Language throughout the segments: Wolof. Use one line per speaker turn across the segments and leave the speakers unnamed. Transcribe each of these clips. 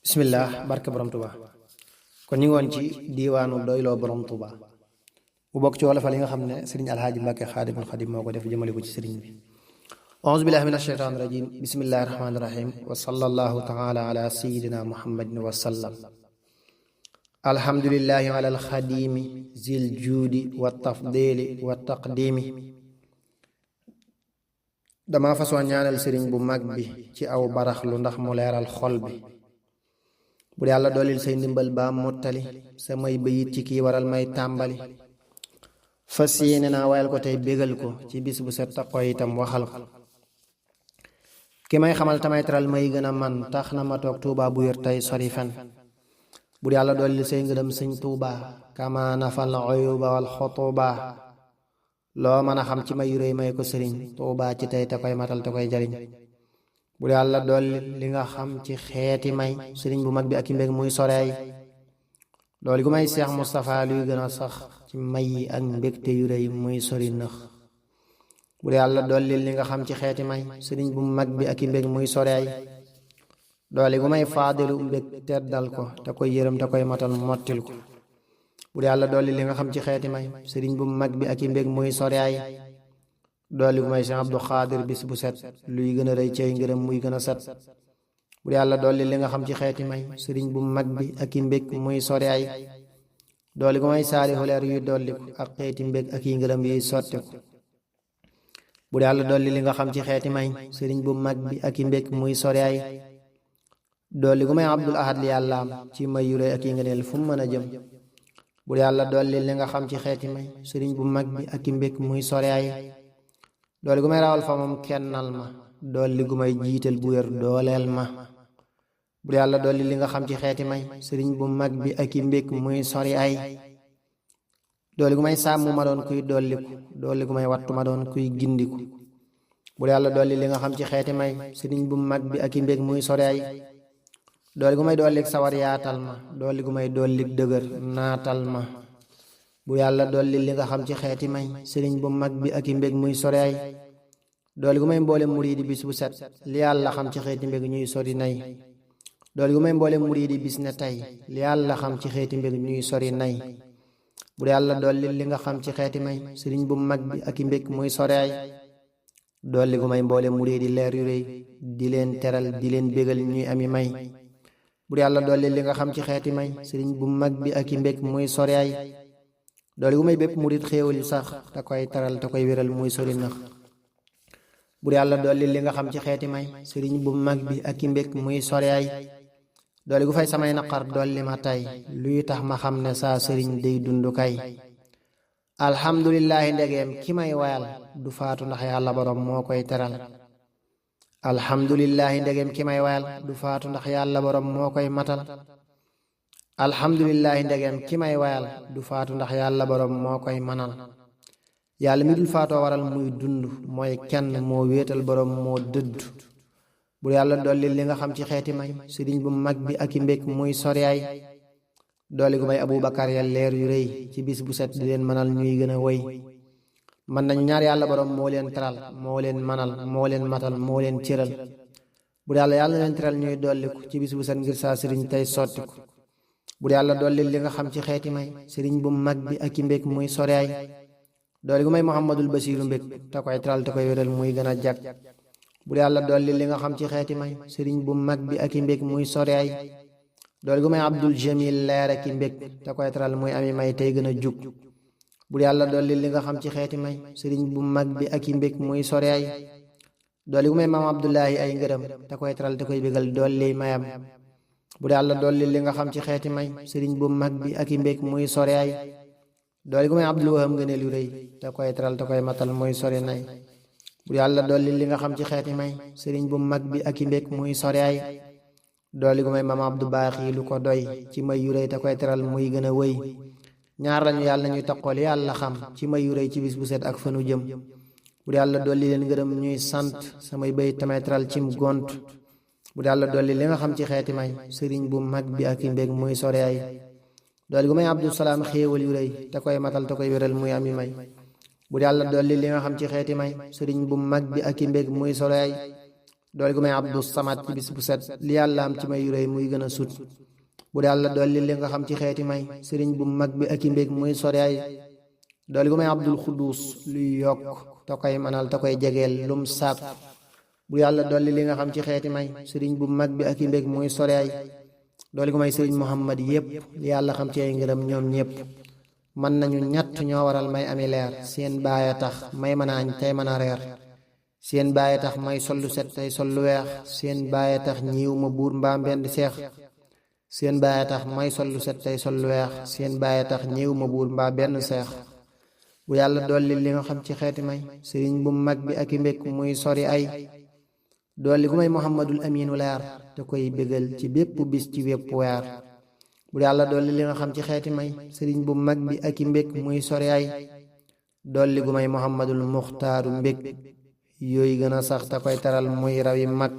bismillah barke borom tuba kon ñu ngi woon ci diiwaanu doyloo borom tuba bu bokk ci wolofal yi nga xam ne sëriñ alhaaji mbàkke xaadimul xadim moo ko def jëmale ko ci sëriñ bi auzu billahi min asheytaan rajim bismillahi rahmaani rahim wa sallallahu taala ala sayidina muhammadin wa sallam alhamdulillahi ala alxadimi zil juudi wa tafdili wa taqdimi dama façon ñaanal sëriñ bu mag bi ci aw baraxlu ndax mu leeral xol bi bu yàlla doolil say ndimbal ba mottali samay bayit ci kii waral may tàmbali fas yéene naa wayal ko tey bégal ko ci bis bu set taqoo itam waxal ko ki may xamal tamay teral may gën a man tax na ma toog tuuba bu wér tey sori fen bu yàlla doolil say ngërëm sëñ tuuba kama nafal uyuba wal xutuba loo mën a xam ci may yuréy may ko sëriñ tuuba ci tey te koy matal te koy jariñ bu yàlla dolli li nga xam ci xeeti may sëriñ bu mag bi ak i mbég muy soreey loolu gu may Seex Mustapha luy gën a sax ci may yi ak mbégte yu rëy muy sori nëx bu yàlla dolli li nga xam ci xeeti may sëriñ bu mag bi ak i mbég muy soreey doole gu may faadilu mbég teddal ko te koy yërëm te koy matal mottil ko bu yàlla dolli li nga xam ci xeeti may sëriñ bu mag bi ak i mbég muy soreey dooli gu may Seex Abdu Xaadir bis bu set luy gën a rëy cay ngërëm muy gën a set bu yàlla dolli li nga xam ci xeeti may sëriñ bu mag bi ak i mbég muy sori ay dooli gu may saalihu leer yuy dolliku ak xeeti mbég ak i ngërëm yuy sottiku bu yàlla dolli li nga xam ci xeeti may sëriñ bu mag bi ak i mbég muy sori ay dooli gu may Abdul Ahad li yàllaam ci may yu rëy ak i ngëneel fu mu mën a jëm bu yàlla dolli li nga xam ci xeeti may sëriñ bu mag bi ak i mbég muy sori ay dooli gu may raawal fa moom kennal ma dolli gu may jiital bu wér dooleel ma bu yàlla dolli li nga xam ci xeeti may sëriñ bu mag bi ak i mbég muy sori ay dooli gu may sàmm ma doon kuy dolliku dolli gu may wattu ma doon kuy gindiku bu yàlla dolli li nga xam ci xeeti may sëriñ bu mag bi ak i mbég muy sori ay dooli gu may dollik sawar yaatal ma dolli gu may dollik dëgër naatal ma bu yàlla dolli li nga xam ci xeeti may sëriñ bu mag bi ak i mbég muy sori ay dooli gu may mboole muriidi bis bu set li yàlla xam ci xeeti mbég ñuy sori nay dooli gu may mboole muriidi bis ne tey li yàlla xam ci xeeti mbég ñuy sori nay bu yàlla dolli li nga xam ci xeeti may sëriñ bu mag bi ak i mbég muy sori ay dolli gu may mboole muriidi leer yu rëy di leen teral di leen bégal ñuy ami may bu yàlla dolli li nga xam ci xeeti may sëriñ bu mag bi ak i mbég muy sori ay dooli gu may bépp murit xéewal yu sax te koy taral te koy wéral muy sori nax bu yàlla dolli li nga xam ci xeeti may sëriñ bu mag bi ak i mbég muy sori ay dooli gu fay samay naqar dolli ma tey luy tax ma xam ne saa sëriñ day dundu kay alhamdulillahi ndegeem ki may wayal du faatu ndax yàlla borom moo koy teral alhamdulillahi ndegeem ki may wayal du faatu ndax yàlla borom moo koy matal alhamdulillahi ndegem ki may wayal du faatu ndax yàlla borom moo koy manal yàlla mi dul faatoo waral muy dund mooy kenn moo wéetal borom moo dëdd bu yàlla dolli li nga xam ci xeeti may sëriñ bu mag bi ak i mbég muy sori ay dolli gu may Abubakar ya leer yu rëy ci bis bu set di leen manal ñuy gën a woy man nañu ñaar yàlla borom moo leen teral moo leen manal moo leen matal moo leen cëral bu yàlla na leen teral ñuy dolliku ci bis bu set ngir saa sëriñ tey sottiku bu yàlla dolli li nga xam ci xeeti may sëriñ bu mag bi ak i mbég muy sori ay dolli gu may Muhammadul Basiiru mbég te koy teral te koy wéral muy gën a jag bu yàlla dolli li nga xam ci xeeti may sëriñ bu mag bi ak i mbég muy sori ay dolli gu may Abdul Jamil leer ak i mbég te koy teral muy ami may tey gën a jug bu yàlla dolli li nga xam ci xeeti may sëriñ bu mag bi ak i mbég muy sori ay dolli gu may maam Abdullahi ay ngërëm te koy teral te koy bégal dolli mayam bu yàlla dolli li nga xam ci xeeti may sëriñ bu mag bi ak i mbég muy sori ay dooli gu may Abdul Wahab ngëneel yu rëy te koy teral te koy matal muy sori nay bu yàlla dolli li nga xam ci xeeti may sëriñ bu mag bi ak i mbég muy sori ay dooli gu may maam Abdu Baaxi lu ko doy ci may yu rëy te koy teral muy gën a wëy ñaar lañu yàlla ñuy taqool yàlla xam ci may yu rëy ci bis bu set ak fanu jëm bu yàlla dolli leen ngërëm ñuy sant samay bay tamay teral cim gont bu yàlla dolli li nga xam ci xeeti may sëriñ bu mag bi ak i mbég muy sori ay dooli gu may Abdou Salaam xéewal yu rëy te koy matal te koy wéral muy ami may bu yàlla dolli li nga xam ci xeeti may sëriñ bu mag bi ak i mbég muy sori ay dool gu may abdu samad ci bis bu set li yàlla am ci may yu rëy muy gën a sut bu yàlla dolli li nga xam ci xeeti may sëriñ bu mag bi ak i mbég muy sori ay dool gu may abdul xuddus luy yokk te koy manal te koy jegeel lum sàkk bu yàlla dolli li nga xam ci xeeti may sëriñ bu mag bi ak i mbég muy sori ay dool gu may sëriñ muhammad yépp li yàlla xam ci ay ngërëm ñoom ñépp mën nañu ñett ñoo waral may ami leer seen baaya tax may mën a añ tey mën a reer seen baaya tax may sollu set tey sollu weex seen baaya tax ñiiw ma buur mbaa mbend seex seen baaya tax may sollu set tey sollu weex seen baaya tax ñiiw ma buur mbaa benn seex bu yàlla dolli li nga xam ci xeeti may sëriñ bu mag bi ak i mbég muy sori ay dolli gu may muhammadul aminu leer te koy bégal ci bépp bis ci wépp weer bu yàlla dolli li nga xam ci xeeti may sëriñ bu mag bi ak i mbég muy sori ay dolli gu may muhammadul muxtaaru mbég yooyu gën a sax te koy taral muy rawi mag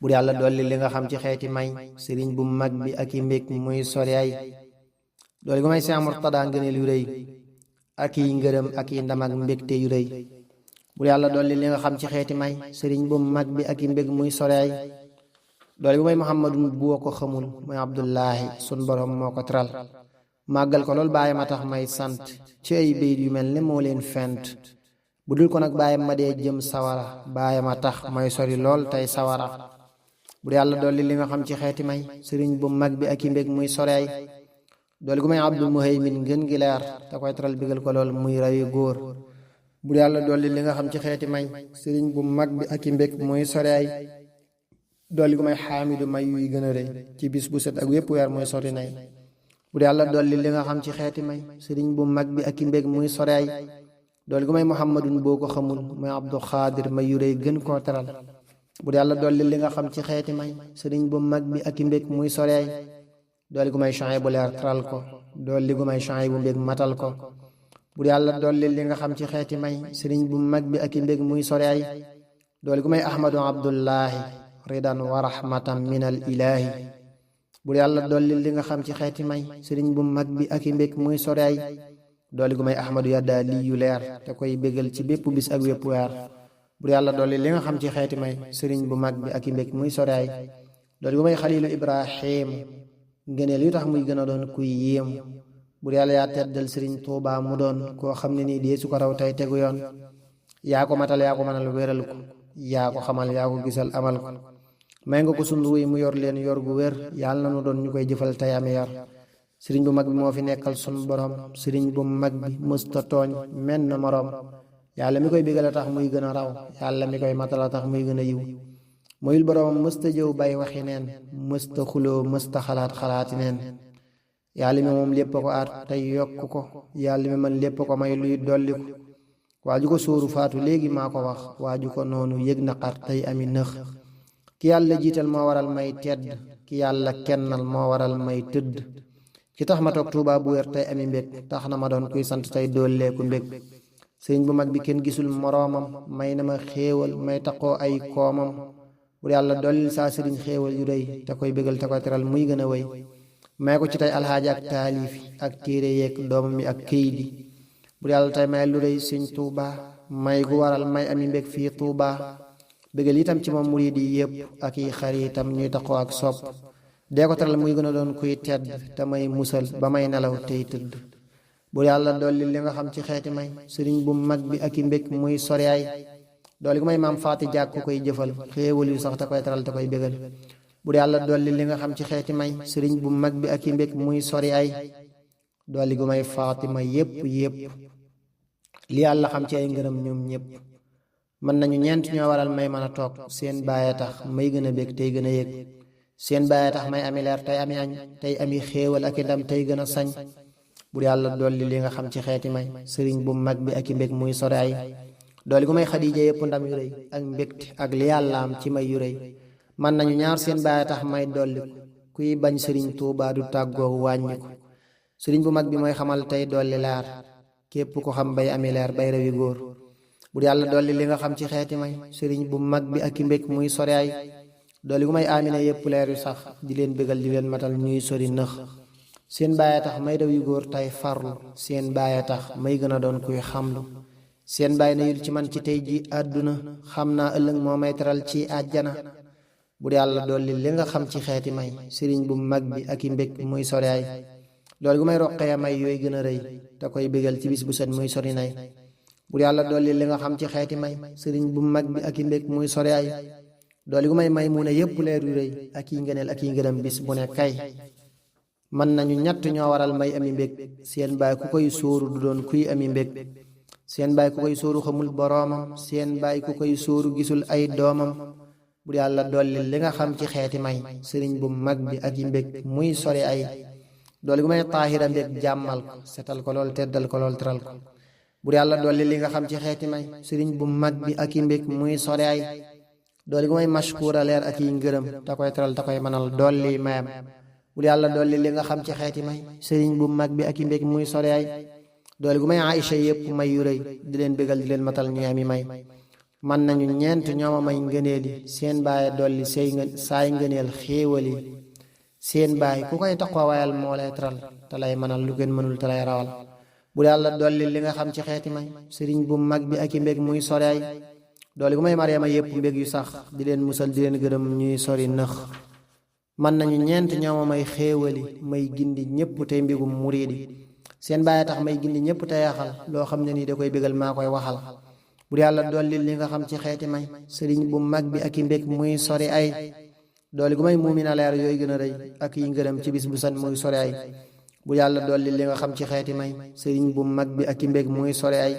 bu yàlla dolli li nga xam ci xeeti may sëriñ bu mag bi ak i mbég muy sori ay dolli gu may Seex Murtadaa ngëneel yu rëy ak i ngërëm ak i ndam ak mbégte yu rëy bu yàlla dolli li nga xam ci xeeti may sëriñ bu mag bi ak i mbég muy sori ay doole bu may muhammadun boo ko xamul muy abdullahi sun borom moo ko teral màggal ko lool bàyyam a tax may sant ci ay bayit yu mel ne moo leen fent bu dul ko nag bàyyam ma dee jëm sawara bàyyam a tax may sori lool tey sawara bu yàlla dolli li nga xam ci xeeti may sëriñ bu mag bi ak i mbég muy sori ay doole gu may abdul muhaymin ngën gi leer te koy teral bigal ko lool muy rawi góor bu yàlla dolli li nga xam ci xeeti may sëriñ bu mag bi ak i mbég muy sori ay dolli gu may xaamidu may yuy gën a rëy ci bis bu set ak wépp weer muy sori nay bu yàlla dolli li nga xam ci xeeti may sëriñ bu mag bi ak i mbég muy sori ay dolli gu may muhammadun boo ko xamul muy abdu xaadir may yu rëy gën koo teral bu yàlla dolli li nga xam ci xeeti may sëriñ bu mag bi ak i mbég muy sori ay dolli gu may Shuaybu bu leer teral ko dolli gu may Shuaybu bu mbég matal ko bu yàlla dolli li nga xam ci xeeti may sëriñ bu mag bi ak i mbég muy sori ay dolli gu may ahmadu abdullahi ridan wa rahmatan min al ilahi bu yàlla dolli li nga xam ci xeeti may sëriñ bu mag bi ak i mbég muy sori ay dolli gu may ahmadu yadda li yu leer te koy bégal ci bépp bis ak wépp weer bu yàlla dolli li nga xam ci xeeti may sëriñ bu mag bi ak i mbég muy sori ay dolli gu may xalilu ibrahim ngëneel yu tax muy gën a doon kuy yéem bu yàlla yaa teddal sëriñ tuubaa mu doon koo xam ne nii dee su ko raw tey tegu yoon yaa ko matal yaa ko mënal wéral ko yaa ko xamal yaa ko gisal amal ko may nga ko sund wuy mu yor leen yor gu wér yàlla na nu doon ñu koy jëfal tey ami yar sëriñ bu mag bi moo fi nekkal sun borom sëriñ bu mag bi mësta tooñ menn moroom yàlla mi koy bégal a tax muy gën a raw yàlla mi koy matal a tax muy gën a yiw moyul boroomam mësta jëw bay waxi neen mësta xuloo mësta xalaati neen yàlla mi moom lépp a ko aar tey yokk ko yàlla mi man lépp a ko may luy dolli ko waaju ko sóoru faatu léegi maa ko wax waaju ko noonu yëg naqar tey ami nëx ki yàlla jiital moo waral may tedd ki yàlla kennal moo waral may tëdd ki tax ma toog Tuubaa bu wér tey ami mbég tax na ma doon kuy sant tey dooleeku mbég sëriñ bu mag bi kenn gisul moroomam may na ma xéewal may taqoo ay koomam bu yàlla dollil saa sëriñ xéewal yu rëy te koy bégal te koy teral muy gën a wéy may ko ci tey alxaaji ak taalifi ak téere yeeg doomam mi ak këyit yi bu yàlla tey may lu rëy sëñ Tuubaa may gu waral may ami mbég fii Tuubaa bégal itam ci moom murid yi yépp ak yi xaritam ñuy taxoo ak sopp dee ko teral muy gën a doon kuy tedd te may musal ba may nelaw tey tëdd bu yàlla dolli li nga xam ci xeeti may sëriñ bu mag bi ak i mbég muy sori ay dolli gu may maam faati jàkk ku koy jëfal xéewal yu sax te koy teral te koy bégal bu yàlla dolli li nga xam ci xeeti may sëriñ bu mag bi ak i mbég muy sori ay dolli gu may Faatima yépp li yàlla xam ci ay ngërëm ñoom ñépp mën nañu ñeent ñoo waral may mën a toog seen baaya tax may gën a bég tey gën a yëg seen baaya tax may ami leer tey ami añ tey ami xéewal ak i ndam tey gën a sañ bu yàlla dolli li nga xam ci xeeti may sëriñ bu mag bi ak i mbég muy sori ay dolli gu may Xadiija yépp ndam yu rëy ak mbégte ak li yàlla am ci may yu rëy mën nañu ñaar seen baaya tax may dolli kuy bañ sëriñ Tuubaa du tàggoo wàññi ko sëriñ bu mag bi mooy xamal tey dolli leer képp ko xam bay ami leer bay rewi góor bu yàlla dolli li nga xam ci xeeti may sëriñ bu mag bi ak i mbég muy sori ay dolli gu may Amina yépp leer yu sax di leen bégal di leen matal ñuy sori nëx seen baaya tax may rewi góor tey farlu seen baaya tax may gën a doon kuy xamlu seen baay na yul ci man ci tey ji àdduna xam naa ëllëg moo may teral ci àjjana bur yàlla dolli li nga xam ci xeeti may sëriñ bu mag bi ak i mbég muy sori ay dool gu may roqee may yooyu gën a rëy te koy bégal ci bis bu set muy sori nay bur yàlla dolli li nga xam ci xeeti may sëriñ bu mag bi ak i mbég muy sori ay dool gu may mu ne yépp leer yu rëy ak i ngëneel ak i ngërëm bis bu ne kay mën nañu ñett ñoo waral may ami mbég seen baay ku koy sóoru du doon kuy ami mbég seen baay ku koy sóoru xamul boroomam seen baay ku koy sóoru gisul ay doomam bur yàlla dolli li nga xam ci xeeti may sëriñ bu mag bi ak i mbég muy sori ay dool gu may taahira mbég jàmmal ko setal ko lool teddal ko lool teral ko bur yàlla dolli li nga xam ci xeeti may sëriñ bu mag bi ak i mbég muy sori ay dool gu may mashkuura leer ak i ngërëm te koy teral te koy mënal dolli mayam bur yàlla dolli li nga xam ci xeeti may sëriñ bu mag bi ak i mbég muy sori ay doole gu may Aïcha yépp may yu rëy di leen bégal di leen matal ñuy ami may man nañu ñeent ñooma may ngëneeli seen baay dolli saay ngëneel xéewali seen baay ku koy taxawayal moo lay teral te lay mënal lu gën mënul te lay rawal bur yàlla dolli li nga xam ci xeeti may sëriñ bu mag bi ak i mbég muy sori ay doole gu may Mariama yépp mbég yu sax di leen musal di leen gërëm ñuy sori nëx man nañu ñeent ñooma may xéewali may gindi ñépp tey mbégum muriidi seen baay tax may gindi ñépp te yaxal loo xam ne nii da koy bégal maa koy waxal bur yàlla dolli li nga xam ci xeeti may sëriñ bu mag bi ak i mbég muy sori ay doole gu may muumina leer yooyu gën a rëy ak yi ngërëm ci bis bu san muy sori ay bur yàlla dolli li nga xam ci xeeti may sëriñ bu mag bi ak i mbég muy sori ay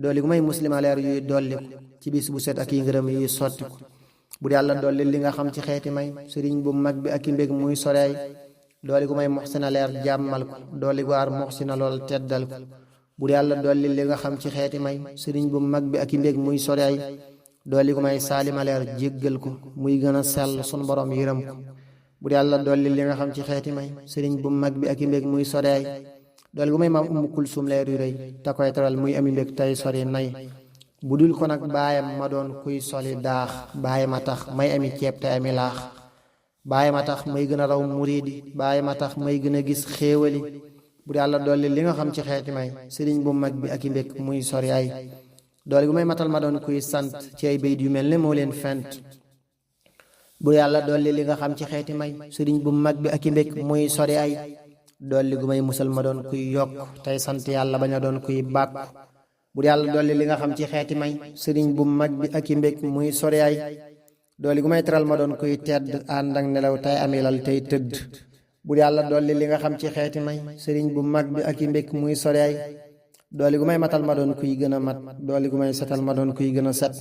doole gu may muslima leer yuy dolli ko ci bis bu set ak yi ngërëm yuy sotti ko bur yàlla dolli li nga xam ci xeeti may sëriñ bu mag bi ak i mbég muy sori ay dooli gu may moxsina leer jàmmal ko dooli gu aar moxsina lool teddal ko bur yàlla dolli li nga xam ci xeeti may sëriñ bu mag bi ak i mbég muy sori ay dooli gu may saalima leer jéggal ko muy gën a sell sun borom yërëm ko bur yàlla dolli li nga xam ci xeeti may sëriñ bu mag bi ak i mbég muy sori ay dooli gu may maam Umu Kulsum leer yu rëy te koy teral muy ami mbég tey sori nay bu dul ko nag baayam ma doon kuy soli daax baay ma tax may ami ceeb te ami laax baay ma tax may gën a raw muriidi baay ma tax may gën a gis xéewali bur yàlla dolli li nga xam ci xeeti may sëriñ bu mag bi ak i mbég muy sori ay doole gu may matal ma doon kuy sant ci ay bayit yu mel ne moo leen fent bur yàlla dolli li nga xam ci xeeti may sëriñ bu mag bi ak i mbég muy sori ay dolli gu may musal ma doon kuy yokk tey sant yàlla bañ a doon kuy bàkku bur yàlla dolli li nga xam ci xeeti may sëriñ bu mag bi ak i mbég muy sori ay dooli gu may teral ma doon kuy tedd ànd ak nelaw tey amilal tey tëdd bur yàlla dolli li nga xam ci xeeti may sëriñ bu mag bi ak i mbég muy sori ay dooli gu may matal ma doon kuy gën a mat dooli gu may setal ma doon kuy gën a set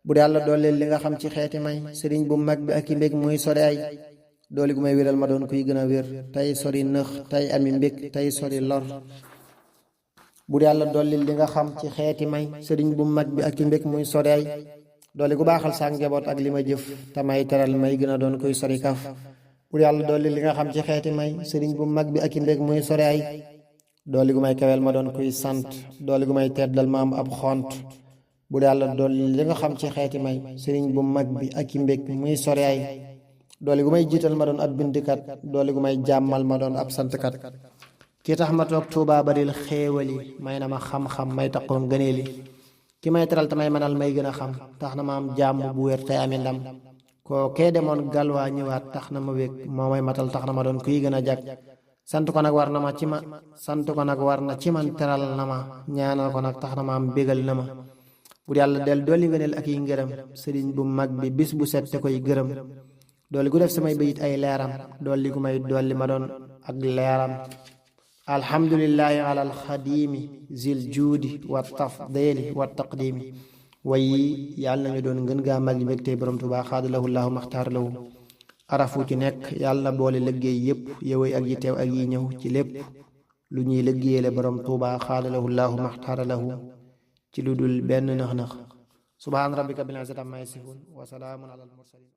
bur yàlla dolli li nga xam ci xeeti may sëriñ bu mag bi ak i mbég muy sori ay dooli gu may wéral ma doon kuy gën a wér tey sori nëx tey ami mbég tey sori lor bur yàlla dolli li nga xam ci xeeti may sëriñ bu mag bi ak i mbég muy sori ay doole gu baaxal sa njaboot ak li ma jëf te may teral may gën a doon kuy sori kaf bur yàlla dolli li nga xam ci xeeti may sëriñ bu mag bi ak i mbég muy sori ay doole gu may kawel ma doon kuy sant doole gu may teddal ma am ab xont bur yàlla dolli li nga xam ci xeeti may sëriñ bu mag bi ak i mbég muy sori ay doole gu may jiital ma doon ab bindkat doole gu may jàmmal ma doon ab santkat ki tax ma toog Tuubaa baril xéewali may na ma xam-xam may taqoon gëneeli ki may teral te may manal may gën a xam tax na ma am jàmm bu wér tey ami ndam koo kee demoon galwaa ñëwaat tax na ma wég moo may matal tax na ma doon kuy gën a jag sant ko nag war na ci man teral na ma ñaanal ko nag tax na ma am bégal na ma bur yàlla del dolli ngëneel ak yi ngërëm sëriñ bu mag bi bis bu set te koy gërëm dolli gu def samay bayit ay leeram dolli gu may dolli ma doon ak leeram alhamdulillahi ala alxadimi zil juudi wa tafdili wa taqdimi wayi yàlla nañu doon ngën gaa mag yi mbég tey borom Tuubaa xaadalahu llahu maxtaar lahu arafu ci nekk yàlla na boole liggéey yépp yowey ak yi teew ak yi ñëw ci lépp lu ñuy liggéeyale borom Tuubaa xaadalahu llahu maxtaar lahu ci lu dul benn nax-nax subhaan rabbika bil izzati amma yasifun wa salaamun ala al mursalin